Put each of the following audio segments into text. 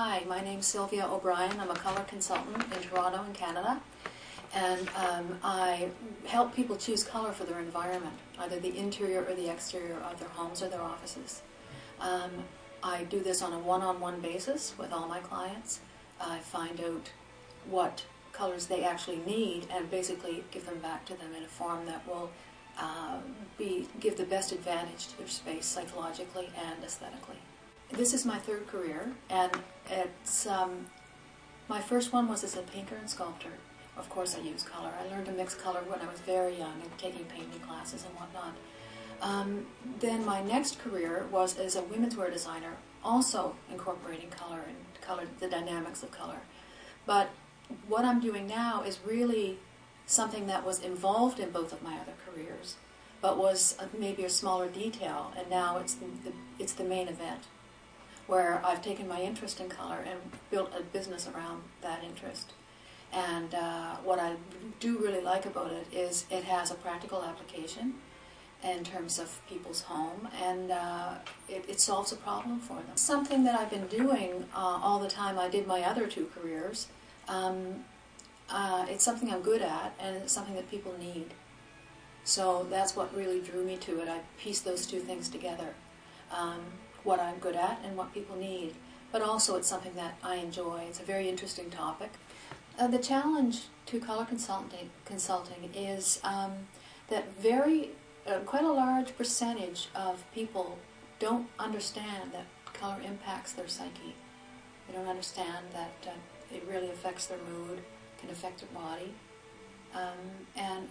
Hi, my name's Sylvia O'Brien. I'm a color consultant in Toronto in Canada, and I help people choose color for their environment, either the interior or the exterior of their homes or their offices. I do this on a one-on-one basis with all my clients. I find out what colors they actually need and basically give them back to them in a form that will give the best advantage to their space psychologically and aesthetically. This is my third career, and it's my first one was as a painter and sculptor. Of course I use color. I learned to mix color when I was very young and taking painting classes and whatnot. Then my next career was as a women's wear designer, also incorporating color and the dynamics of color. But what I'm doing now is really something that was involved in both of my other careers, but was maybe a smaller detail, and now it's the main event, where I've taken my interest in color and built a business around that interest. And what I do really like about it is it has a practical application in terms of people's home, and it solves a problem for them. Something that I've been doing all the time. I did my other two careers. It's something I'm good at, and it's something that people need. So that's what really drew me to it. I pieced those two things together. What I'm good at and what people need. But also it's something that I enjoy. It's a very interesting topic. The challenge to color consulting is that quite a large percentage of people don't understand that color impacts their psyche. They don't understand that it really affects their mood, can affect their body. And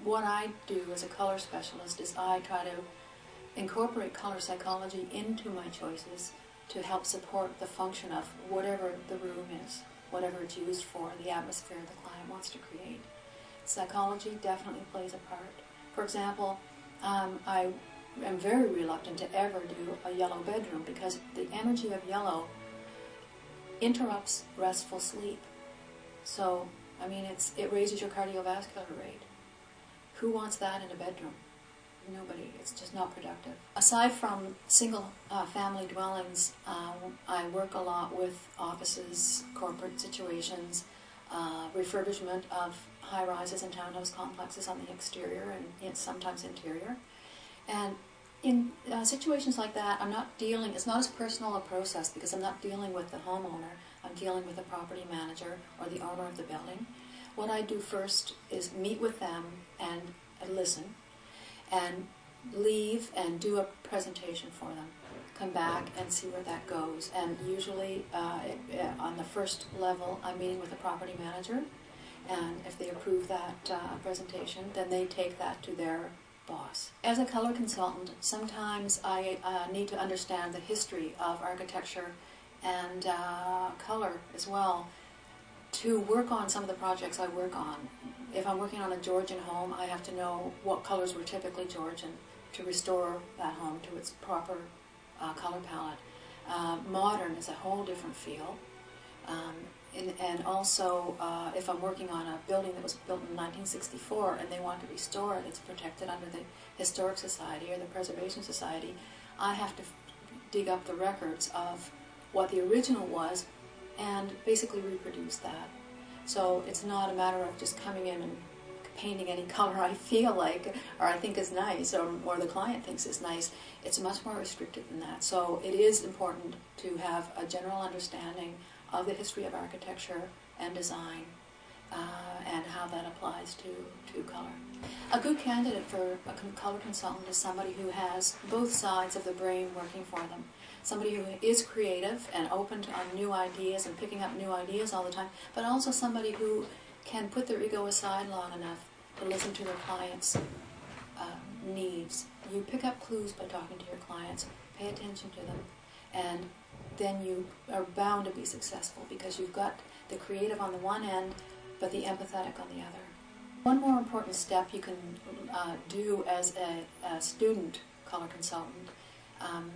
what I do as a color specialist is I try to incorporate color psychology into my choices to help support the function of whatever the room is, whatever it's used for, the atmosphere the client wants to create. Psychology definitely plays a part. For example, I am very reluctant to ever do a yellow bedroom because the energy of yellow interrupts restful sleep. So, I mean, it raises your cardiovascular rate. Who wants that in a bedroom? Nobody. It's just not productive. Aside from single family dwellings, I work a lot with offices, corporate situations, refurbishment of high-rises and townhouse complexes on the exterior and sometimes interior. And in situations like that, it's not as personal a process because I'm not dealing with the homeowner. I'm dealing with the property manager or the owner of the building. What I do first is meet with them and listen, and leave and do a presentation for them. Come back and see where that goes. And usually on the first level, I'm meeting with the property manager, and if they approve that presentation, then they take that to their boss. As a color consultant, sometimes I need to understand the history of architecture and color as well to work on some of the projects I work on. If I'm working on a Georgian home, I have to know what colors were typically Georgian to restore that home to its proper color palette. Modern is a whole different feel. And also, if I'm working on a building that was built in 1964 and they want to restore it, it's protected under the Historic Society or the Preservation Society, I have to dig up the records of what the original was and basically reproduce that. So it's not a matter of just coming in and painting any color I feel like or I think is nice or the client thinks is nice. It's much more restricted than that. So it is important to have a general understanding of the history of architecture and design and how that applies to color. A good candidate for a color consultant is somebody who has both sides of the brain working for them. Somebody who is creative and open to new ideas and picking up new ideas all the time, but also somebody who can put their ego aside long enough to listen to their clients' needs. You pick up clues by talking to your clients, pay attention to them, and then you are bound to be successful because you've got the creative on the one end, but the empathetic on the other. One more important step you can do as a student color consultant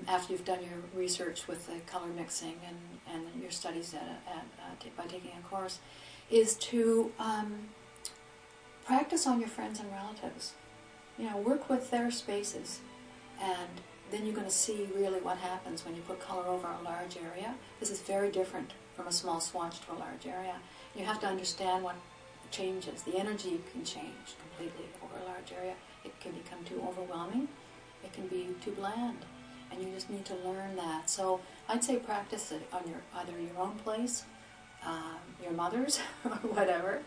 after you've done your research with the color mixing and your studies by taking a course is to practice on your friends and relatives. You know, work with their spaces and then you're going to see really what happens when you put color over a large area. This is very different from a small swatch to a large area. You have to understand what changes. The energy can change completely over a large area. It can become too overwhelming. It can be too bland. And you just need to learn that. So I'd say practice it on either your own place, your mother's, or whatever,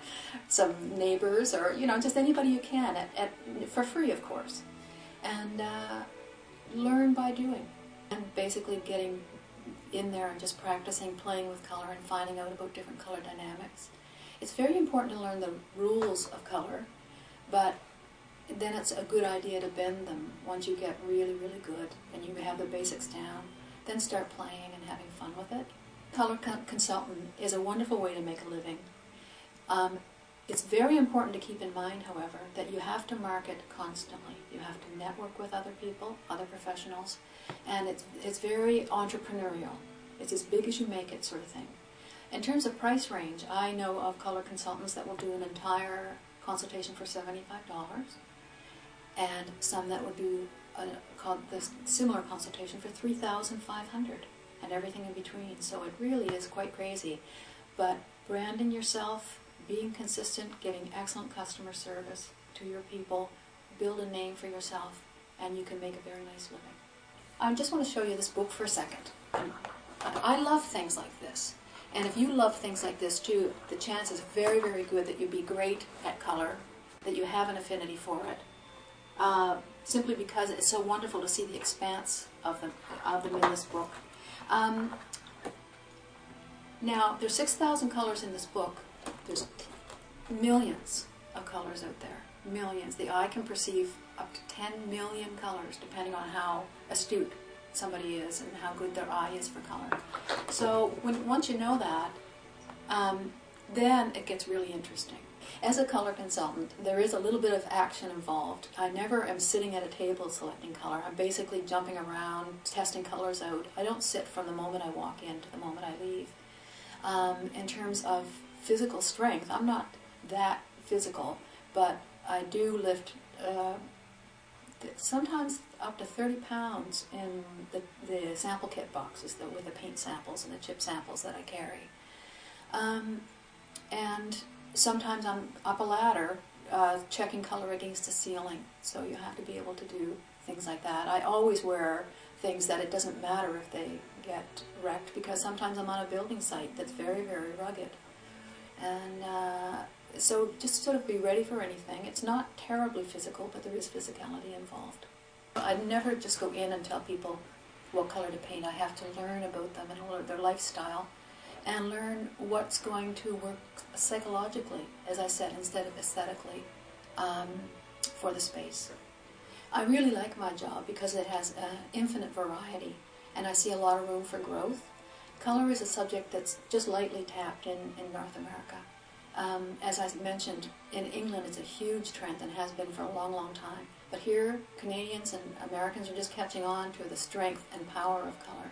some neighbors, or just anybody you can, for free, of course. And learn by doing. And basically getting in there and just practicing playing with color and finding out about different color dynamics. It's very important to learn the rules of color, but then it's a good idea to bend them once you get really, really good and you have the basics down. Then start playing and having fun with it. Color consultant is a wonderful way to make a living. It's very important to keep in mind, however, that you have to market constantly. You have to network with other people, other professionals, and it's very entrepreneurial. It's as big as you make it sort of thing. In terms of price range, I know of color consultants that will do an entire consultation for $75, and some that would do this similar consultation for $3,500, and everything in between. So it really is quite crazy. But branding yourself, being consistent, giving excellent customer service to your people, build a name for yourself, and you can make a very nice living. I just want to show you this book for a second. I love things like this. And if you love things like this too, the chance is very, very good that you'll be great at color, that you have an affinity for it, simply because it's so wonderful to see the expanse of them in this book. Now, there's 6,000 colors in this book. There's millions of colors out there. Millions. The eye can perceive up to 10 million colors, depending on how astute somebody is and how good their eye is for color. So once you know that, then it gets really interesting. As a color consultant, there is a little bit of action involved. I never am sitting at a table selecting color. I'm basically jumping around, testing colors out. I don't sit from the moment I walk in to the moment I leave. In terms of physical strength, I'm not that physical, but I do lift sometimes up to 30 pounds in the sample kit boxes with the paint samples and the chip samples that I carry. And sometimes I'm up a ladder checking color against the ceiling, so you have to be able to do things like that. I always wear things that it doesn't matter if they get wrecked, because sometimes I'm on a building site that's very, very rugged. And so just sort of be ready for anything. It's not terribly physical, but there is physicality involved. I'd never just go in and tell people what color to paint. I have to learn about them and their lifestyle, and learn what's going to work psychologically, as I said, instead of aesthetically, for the space. I really like my job because it has infinite variety, and I see a lot of room for growth. Color is a subject that's just lightly tapped in North America. As I mentioned, in England it's a huge trend and has been for a long, long time. But here, Canadians and Americans are just catching on to the strength and power of color.